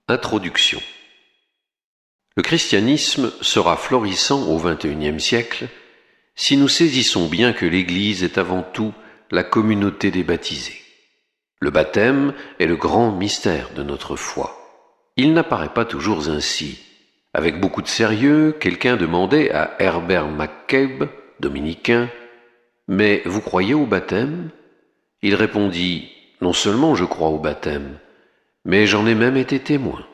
Introduction. Le christianisme sera florissant au XXIe siècle si nous saisissons bien que l'Église est avant tout la communauté des baptisés. Le baptême est le grand mystère de notre foi. Il n'apparaît pas toujours ainsi. Avec beaucoup de sérieux, quelqu'un demandait à Herbert McCabe, dominicain, « Mais vous croyez au baptême ?» Il répondit « Non seulement je crois au baptême, mais j'en ai même été témoin. »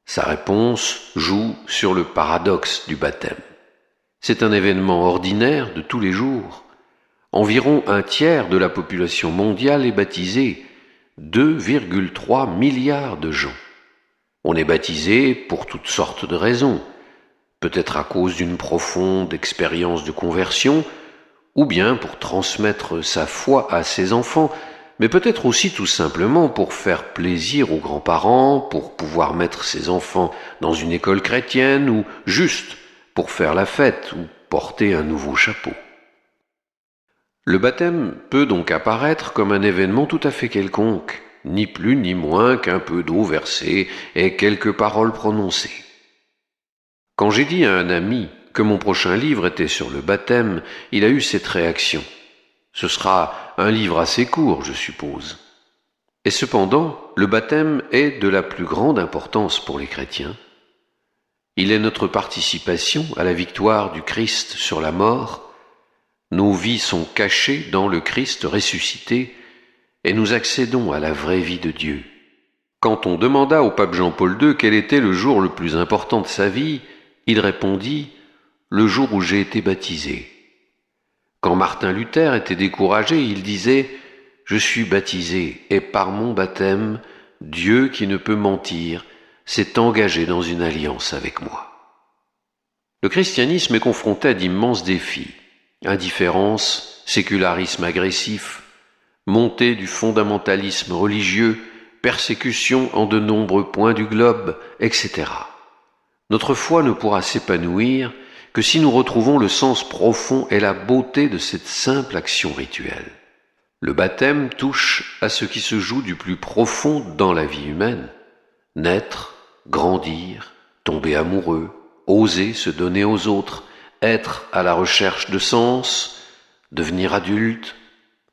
Sa réponse joue sur le paradoxe du baptême. C'est un événement ordinaire de tous les jours. Environ un tiers de la population mondiale est baptisée, 2,3 milliards de gens. On est baptisé pour toutes sortes de raisons, peut-être à cause d'une profonde expérience de conversion, ou bien pour transmettre sa foi à ses enfants, mais peut-être aussi tout simplement pour faire plaisir aux grands-parents, pour pouvoir mettre ses enfants dans une école chrétienne, ou juste pour faire la fête ou porter un nouveau chapeau. Le baptême peut donc apparaître comme un événement tout à fait quelconque, ni plus ni moins qu'un peu d'eau versée et quelques paroles prononcées. Quand j'ai dit à un ami que mon prochain livre était sur le baptême, il a eu cette réaction. Ce sera un livre assez court, je suppose. Et cependant, le baptême est de la plus grande importance pour les chrétiens. Il est notre participation à la victoire du Christ sur la mort. Nos vies sont cachées dans le Christ ressuscité et nous accédons à la vraie vie de Dieu. Quand on demanda au pape Jean-Paul II quel était le jour le plus important de sa vie, il répondit « le jour où j'ai été baptisé ». Quand Martin Luther était découragé, il disait « je suis baptisé et par mon baptême, Dieu qui ne peut mentir, s'est engagé dans une alliance avec moi. » Le christianisme est confronté à d'immenses défis. Indifférence, sécularisme agressif, montée du fondamentalisme religieux, persécution en de nombreux points du globe, etc. Notre foi ne pourra s'épanouir que si nous retrouvons le sens profond et la beauté de cette simple action rituelle. Le baptême touche à ce qui se joue du plus profond dans la vie humaine. Naître, grandir, tomber amoureux, oser se donner aux autres, être à la recherche de sens, devenir adulte,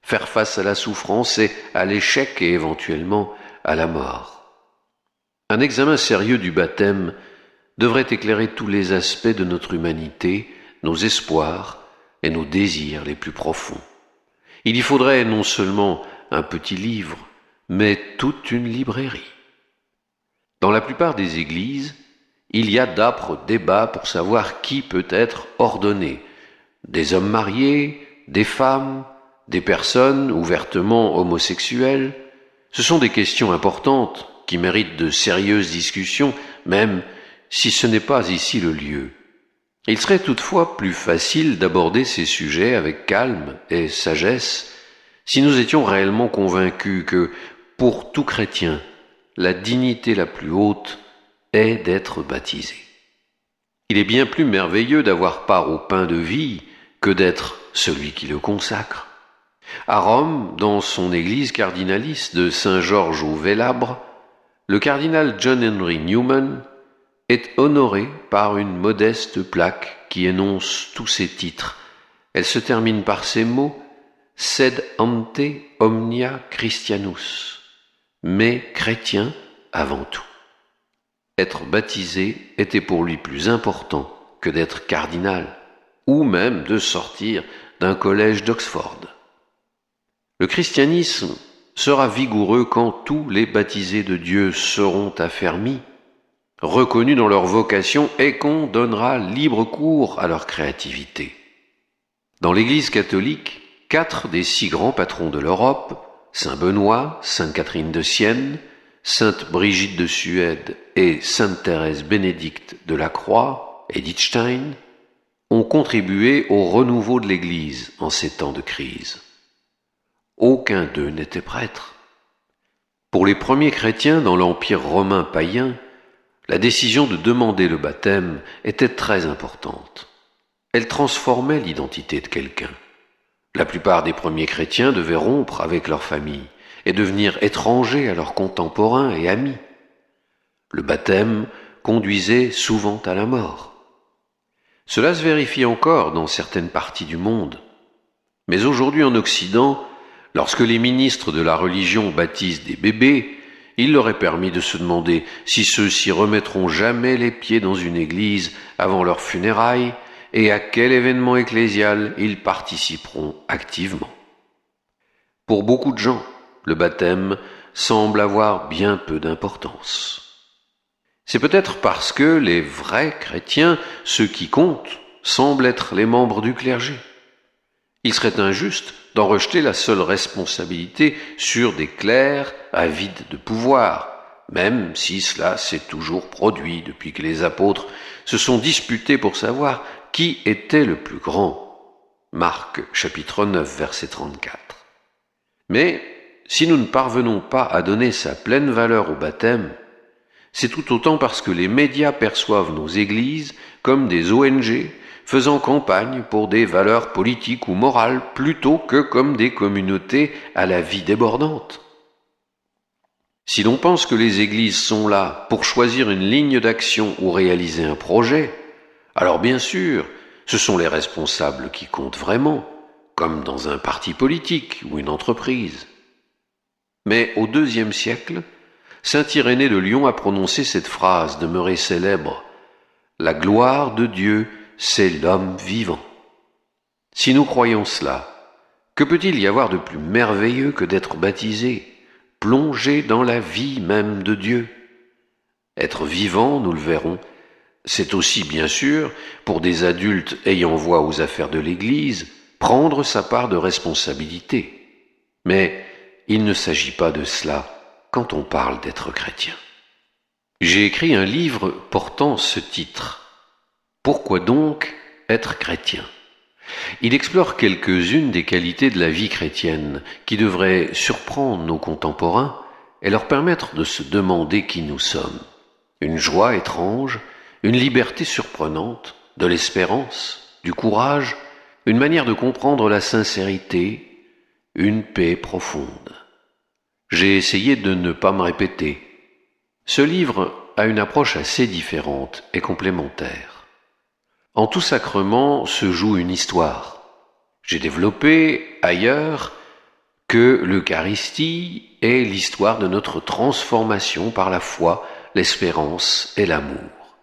faire face à la souffrance et à l'échec et éventuellement à la mort. Un examen sérieux du baptême devrait éclairer tous les aspects de notre humanité, nos espoirs et nos désirs les plus profonds. Il y faudrait non seulement un petit livre, mais toute une librairie. Dans la plupart des églises, il y a d'âpres débats pour savoir qui peut être ordonné. Des hommes mariés, des femmes, des personnes ouvertement homosexuelles. Ce sont des questions importantes qui méritent de sérieuses discussions, même si ce n'est pas ici le lieu. Il serait toutefois plus facile d'aborder ces sujets avec calme et sagesse si nous étions réellement convaincus que, pour tout chrétien, la dignité la plus haute est d'être baptisé. Il est bien plus merveilleux d'avoir part au pain de vie que d'être celui qui le consacre. À Rome, dans son église cardinaliste de Saint-Georges au Vélabre, le cardinal John Henry Newman est honoré par une modeste plaque qui énonce tous ses titres. Elle se termine par ces mots « Sed ante omnia Christianus », mais chrétien avant tout. Être baptisé était pour lui plus important que d'être cardinal, ou même de sortir d'un collège d'Oxford. Le christianisme sera vigoureux quand tous les baptisés de Dieu seront affermis, reconnus dans leur vocation et qu'on donnera libre cours à leur créativité. Dans l'Église catholique, 4 des 6 grands patrons de l'Europe, Saint Benoît, Sainte Catherine de Sienne, Sainte Brigitte de Suède et Sainte Thérèse Bénédicte de la Croix, Edith Stein, ont contribué au renouveau de l'Église en ces temps de crise. Aucun d'eux n'était prêtre. Pour les premiers chrétiens dans l'Empire romain païen, la décision de demander le baptême était très importante. Elle transformait l'identité de quelqu'un. La plupart des premiers chrétiens devaient rompre avec leur famille et devenir étrangers à leurs contemporains et amis. Le baptême conduisait souvent à la mort. Cela se vérifie encore dans certaines parties du monde. Mais aujourd'hui en Occident, lorsque les ministres de la religion baptisent des bébés, il leur est permis de se demander si ceux-ci remettront jamais les pieds dans une église avant leurs funérailles et à quel événement ecclésial ils participeront activement. Pour beaucoup de gens, le baptême semble avoir bien peu d'importance. C'est peut-être parce que les vrais chrétiens, ceux qui comptent, semblent être les membres du clergé. Il serait injuste d'en rejeter la seule responsabilité sur des clercs avides de pouvoir, même si cela s'est toujours produit depuis que les apôtres se sont disputés pour savoir qui était le plus grand. Marc chapitre 9 verset 34. Mais si nous ne parvenons pas à donner sa pleine valeur au baptême, c'est tout autant parce que les médias perçoivent nos églises comme des ONG faisant campagne pour des valeurs politiques ou morales plutôt que comme des communautés à la vie débordante. Si l'on pense que les églises sont là pour choisir une ligne d'action ou réaliser un projet, alors bien sûr, ce sont les responsables qui comptent vraiment, comme dans un parti politique ou une entreprise. Mais au IIe siècle, saint Irénée de Lyon a prononcé cette phrase demeurée célèbre : « La gloire de Dieu, c'est l'homme vivant. » Si nous croyons cela, que peut-il y avoir de plus merveilleux que d'être baptisé, plongé dans la vie même de Dieu ? Être vivant, nous le verrons, c'est aussi bien sûr, pour des adultes ayant voix aux affaires de l'Église, prendre sa part de responsabilité. Mais il ne s'agit pas de cela quand on parle d'être chrétien. J'ai écrit un livre portant ce titre. Pourquoi donc être chrétien ? Il explore quelques-unes des qualités de la vie chrétienne qui devraient surprendre nos contemporains et leur permettre de se demander qui nous sommes. Une joie étrange, une liberté surprenante, de l'espérance, du courage, une manière de comprendre la sincérité, une paix profonde. J'ai essayé de ne pas me répéter. Ce livre a une approche assez différente et complémentaire. En tout sacrement se joue une histoire. J'ai développé ailleurs que l'Eucharistie est l'histoire de notre transformation par la foi, l'espérance et l'amour.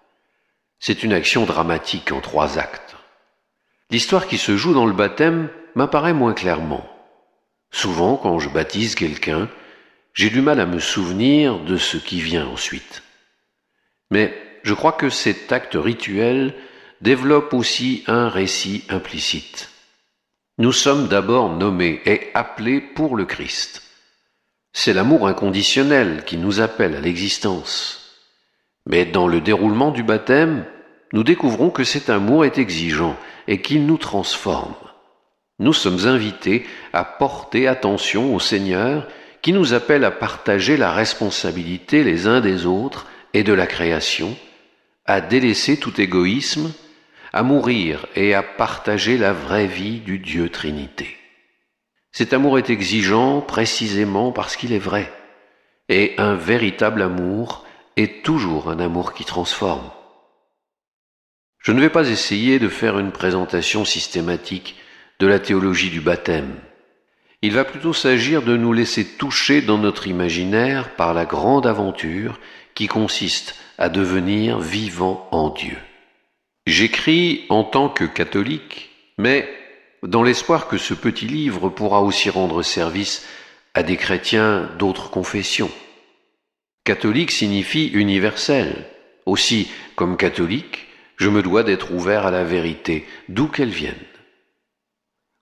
C'est une action dramatique en 3 actes. L'histoire qui se joue dans le baptême m'apparaît moins clairement. Souvent, quand je baptise quelqu'un, j'ai du mal à me souvenir de ce qui vient ensuite. Mais je crois que cet acte rituel développe aussi un récit implicite. Nous sommes d'abord nommés et appelés pour le Christ. C'est l'amour inconditionnel qui nous appelle à l'existence. Mais dans le déroulement du baptême, nous découvrons que cet amour est exigeant et qu'il nous transforme. Nous sommes invités à porter attention au Seigneur qui nous appelle à partager la responsabilité les uns des autres et de la création, à délaisser tout égoïsme, à mourir et à partager la vraie vie du Dieu Trinité. Cet amour est exigeant précisément parce qu'il est vrai, et un véritable amour est toujours un amour qui transforme. Je ne vais pas essayer de faire une présentation systématique de la théologie du baptême. Il va plutôt s'agir de nous laisser toucher dans notre imaginaire par la grande aventure qui consiste à devenir vivant en Dieu. J'écris en tant que catholique, mais dans l'espoir que ce petit livre pourra aussi rendre service à des chrétiens d'autres confessions. Catholique signifie universel. Aussi, comme catholique, je me dois d'être ouvert à la vérité, d'où qu'elle vienne.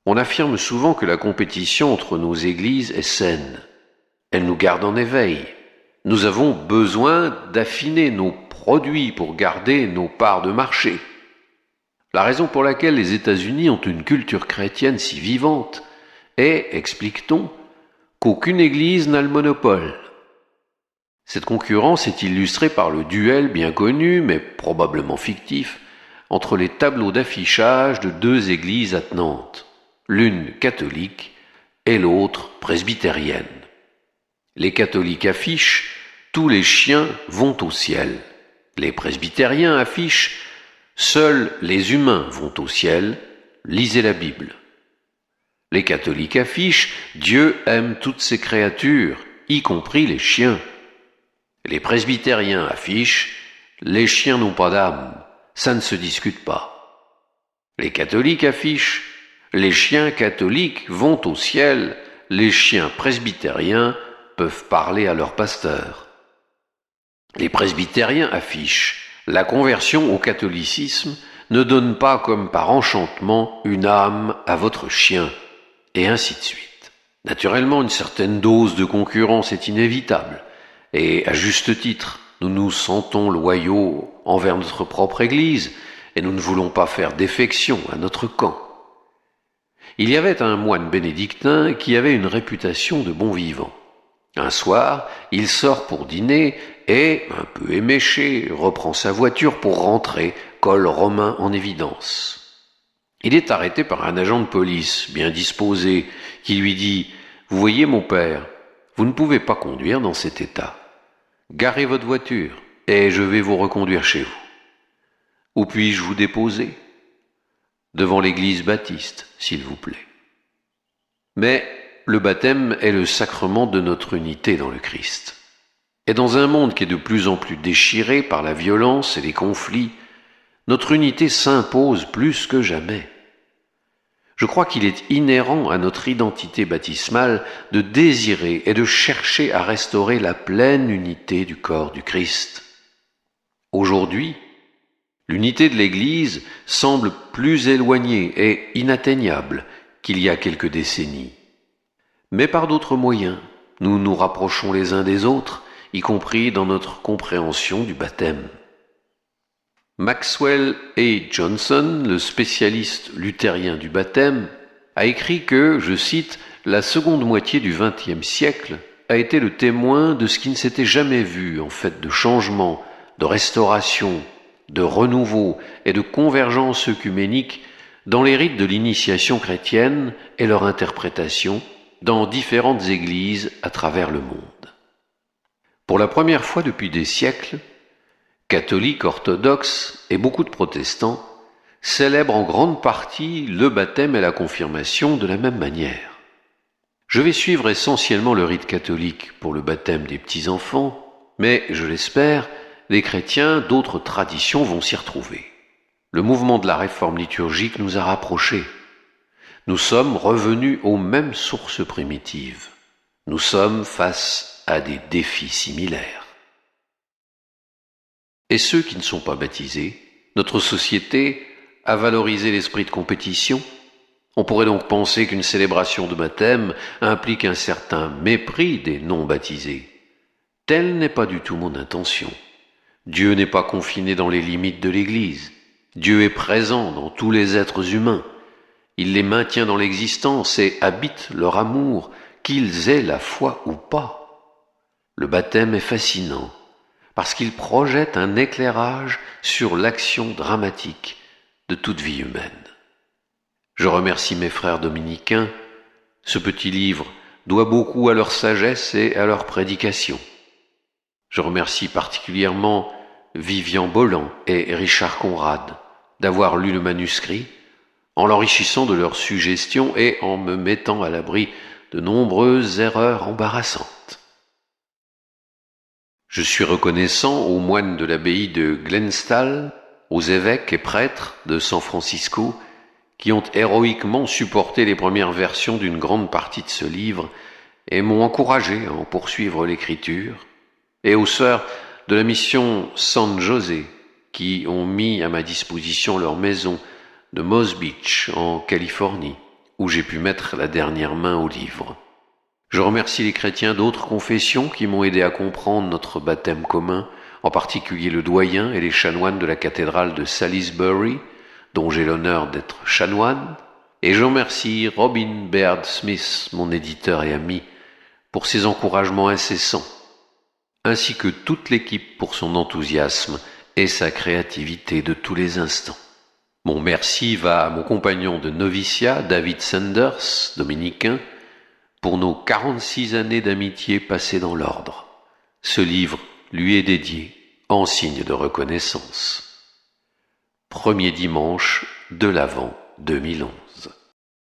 On affirme souvent que la compétition entre nos églises est saine. Elle nous garde en éveil. Nous avons besoin d'affiner nos produits pour garder nos parts de marché. La raison pour laquelle les États-Unis ont une culture chrétienne si vivante est, explique-t-on, qu'aucune église n'a le monopole. Cette concurrence est illustrée par le duel bien connu, mais probablement fictif, entre les tableaux d'affichage de 2 églises attenantes, l'une catholique et l'autre presbytérienne. Les catholiques affichent tous les chiens vont au ciel. Les presbytériens affichent « Seuls les humains vont au ciel, lisez la Bible ». Les catholiques affichent « Dieu aime toutes ses créatures, y compris les chiens ». Les presbytériens affichent « Les chiens n'ont pas d'âme, ça ne se discute pas ». Les catholiques affichent « Les chiens catholiques vont au ciel, les chiens presbytériens peuvent parler à leur pasteur ». Les presbytériens affichent « La conversion au catholicisme ne donne pas comme par enchantement une âme à votre chien ». Et ainsi de suite. Naturellement, une certaine dose de concurrence est inévitable, et à juste titre, nous nous sentons loyaux envers notre propre Église, et nous ne voulons pas faire défection à notre camp. Il y avait un moine bénédictin qui avait une réputation de bon vivant. Un soir, il sort pour dîner et, un peu éméché, reprend sa voiture pour rentrer, col romain en évidence. Il est arrêté par un agent de police, bien disposé, qui lui dit « Vous voyez mon père, vous ne pouvez pas conduire dans cet état. Garez votre voiture et je vais vous reconduire chez vous. Où puis-je vous déposer ? Devant l'église baptiste, s'il vous plaît. » Mais le baptême est le sacrement de notre unité dans le Christ. Et dans un monde qui est de plus en plus déchiré par la violence et les conflits, notre unité s'impose plus que jamais. Je crois qu'il est inhérent à notre identité baptismale de désirer et de chercher à restaurer la pleine unité du corps du Christ. Aujourd'hui, l'unité de l'Église semble plus éloignée et inatteignable qu'il y a quelques décennies. Mais par d'autres moyens, nous nous rapprochons les uns des autres, y compris dans notre compréhension du baptême. Maxwell A. Johnson, le spécialiste luthérien du baptême, a écrit que, je cite, « La seconde moitié du XXe siècle a été le témoin de ce qui ne s'était jamais vu en fait de changement, de restauration, de renouveau et de convergence œcuménique dans les rites de l'initiation chrétienne et leur interprétation dans différentes églises à travers le monde. Pour la première fois depuis des siècles, catholiques, orthodoxes et beaucoup de protestants célèbrent en grande partie le baptême et la confirmation de la même manière. Je vais suivre essentiellement le rite catholique pour le baptême des petits-enfants, mais, je l'espère, les chrétiens d'autres traditions vont s'y retrouver. Le mouvement de la réforme liturgique nous a rapprochés. Nous sommes revenus aux mêmes sources primitives. Nous sommes face à des défis similaires. Et ceux qui ne sont pas baptisés, notre société a valorisé l'esprit de compétition. On pourrait donc penser qu'une célébration de baptême implique un certain mépris des non-baptisés. Telle n'est pas du tout mon intention. Dieu n'est pas confiné dans les limites de l'Église. Dieu est présent dans tous les êtres humains. Il les maintient dans l'existence et habite leur amour, qu'ils aient la foi ou pas. Le baptême est fascinant, parce qu'il projette un éclairage sur l'action dramatique de toute vie humaine. Je remercie mes frères dominicains. Ce petit livre doit beaucoup à leur sagesse et à leur prédication. Je remercie particulièrement Vivian Bolland et Richard Conrad d'avoir lu le manuscrit, en l'enrichissant de leurs suggestions et en me mettant à l'abri de nombreuses erreurs embarrassantes. Je suis reconnaissant aux moines de l'abbaye de Glenstal, aux évêques et prêtres de San Francisco, qui ont héroïquement supporté les premières versions d'une grande partie de ce livre et m'ont encouragé à en poursuivre l'écriture, et aux sœurs de la mission San José, qui ont mis à ma disposition leur maison de Moss Beach, en Californie, où j'ai pu mettre la dernière main au livre. Je remercie les chrétiens d'autres confessions qui m'ont aidé à comprendre notre baptême commun, en particulier le doyen et les chanoines de la cathédrale de Salisbury, dont j'ai l'honneur d'être chanoine, et je remercie Robin Baird Smith, mon éditeur et ami, pour ses encouragements incessants, ainsi que toute l'équipe pour son enthousiasme et sa créativité de tous les instants. Mon merci va à mon compagnon de noviciat, David Sanders, dominicain, pour nos 46 années d'amitié passées dans l'ordre. Ce livre lui est dédié en signe de reconnaissance. Premier dimanche de l'Avent 2011.